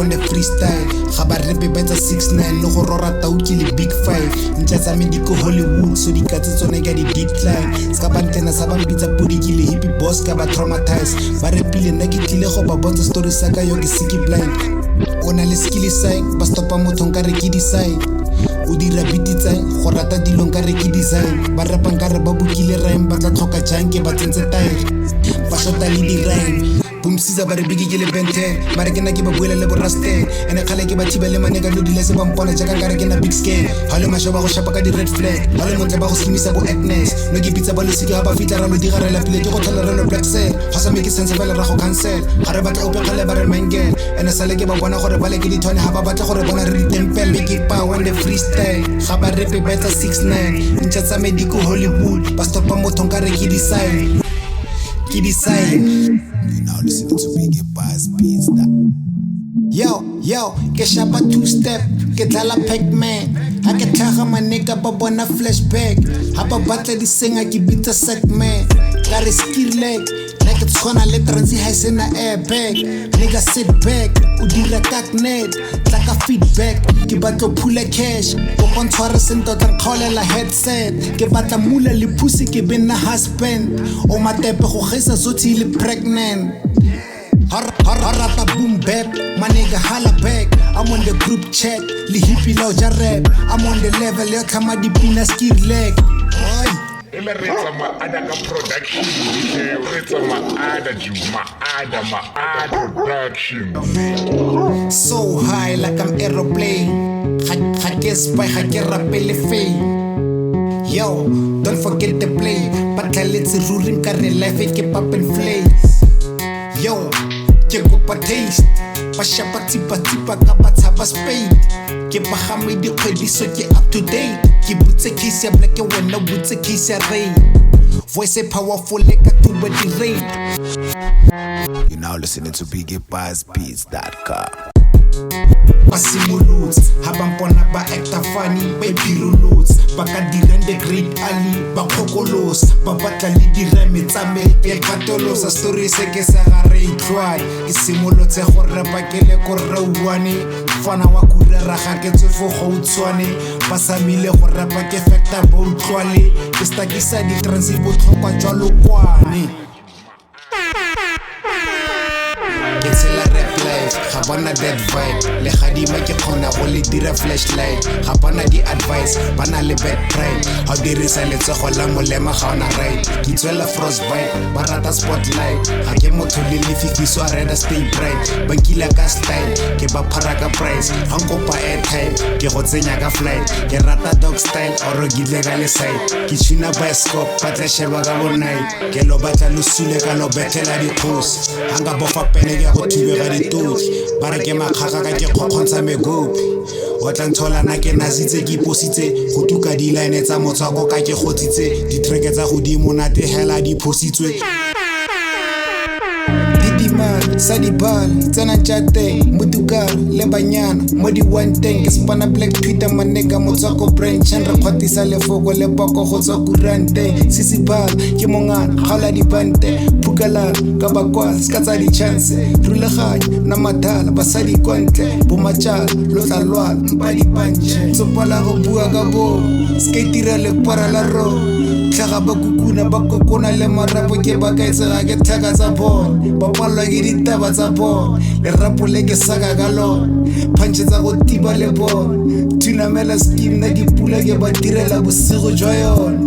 on the freestyle. Ga ba repe betsa 6-9 no go rora tauki le big 5. Ntja tsa me di ko Hollywood so di katse tsone ka di decline. Ska ba ntena sa ba mbitsa podiki le hippie boss ka ba traumatize. Ba repile nna ke tlile go ba bontsha story sa ka yo ke siki blind. O na le skill sign ba stopa motho nka re ke design. O dira bititsang go rata dilong ka re ke design. Ba rapang ka re ba bukile rhyme ba tla tlhoka jang ke ba tsentse tire. Ba shota le di rhyme Boomsiza ba re Biggy ke le bente mare ke na ke ba buela le boraste ene khale ke ba thibele maneka lo dile se ba mpona jaaka nkare ke na big scale ha le masho ba go shapa ka di red flag ha le montle ba go simisa bo Agnes no ke bitsa ba lo siki ha ba fitla ra lo digarela pile ke go tlhola re lo black cell ha sa make sense fela ra go cancel ha re batla ope khale ba re mangel ene sale ke ba bona gore ba le ke di thone ha ba batla gore bona re di temple Biggy power on the freestyle ga ba repe betsa 6-9 ntja tsa me di ko Hollywood ba stopa motho nkare ke decide You now listening to Biggy Beatz that. Yo, ke shapa 2-step, ke tlala Pac-Man. Ha ke tlhaga maneka ba bona flashback. Ha ba batla di senga ke bitsa segment. Ka re skill leg, like it's gonna let transi ha sena airbag. Nigga sit back, o dira kaknet, tlaka feedback. Ke batla phula cash, go kontshware sento tla kgolela headset. Ke batla mula le pussy ke bena husband. O matepe go gesa sothi le pregnant. Harata boom bap, my nigga holla back. I'm on the group chat, li hippie lao ja rap. I'm on the level, yo kama di pina skill leg. Oi. Ele retsa maada ka production, retsa maada production. So high like I'm aeroplane. I guess by I get rapele fame. Yo, don't forget the play. But let's ruling carry life it keep up in flames. Yo, ke kopa taste. Ba shapa tipa ka ba tshaba spade. Ke ba game di kgwedi so ke up to date. Ke butse case ya black and wena butse case ya rain. Voice powerful like a tuba di rain. You now listening to Biggy Beatz.com. Pasimuluts, habampona ba acta funny, ba pirulots, ba ka dirang the great ali, ba kokolos, ba batla le dirame tsa me, e katolos, a story se ke sa gare itlwane, ke simolotse go rapa ke le ko rauane, fana wa kurera ga ke tsefo go utswane, ba samile go rapa ke fekta bo utlwale, ke stakisa di transi botlhokwa jwa lokwane. Ke tsela rap life, ga bona dead vibe. Le gadima ke khona go le dira flashlight. Ga bona di advice, bana le bad pride. Ha dirisa letsogo la molema ga ona right. Ke tswela frostbite, ba rata spotlight. Ga ke motho le lefifiso a reda stay bright. Ba kila ka style, ke ba phara ka price. Ha nkopa airtime, ke go tsenya ka flight. Ke rata dog style or gile ka le side. Ke tshina bioscope, ba tla sheba ka bo night. Ke lo batla lo sule ka lo betela di khosi. Hanga bofa pene ke go thibega ditoki ba re ke makgaga ka ke kgokgontsha megopi o tla ntshola na ke nasitse ke ipositse go tuka di line tsa motswako ka ke gotsitse ditreke tsa godimo nate hela di phositswe sa di bal tsena chate mutuka le banyana mo di one thing ke spana black peter maneka motswako brain chan re kgwatisa lefoko le boko go tswa kurante sisi bal ke mongana gala di bante phukala ka bakwa ska tsa di chance ruleganya na madala basadi kontle bo matjala lo tla lwa mpa di panje tsopala go bua ka bo skatira le para la ro tlhaga ba kukuna ba kokona le marapo ke ba kaitse ga ke thaka tsa bona ba palwa ke ditaba tsa bona le rapo le ke saka ka lona phantse tsa go tiba le bona tunamela scheme na dipula ke ba direla bosigo jwa yona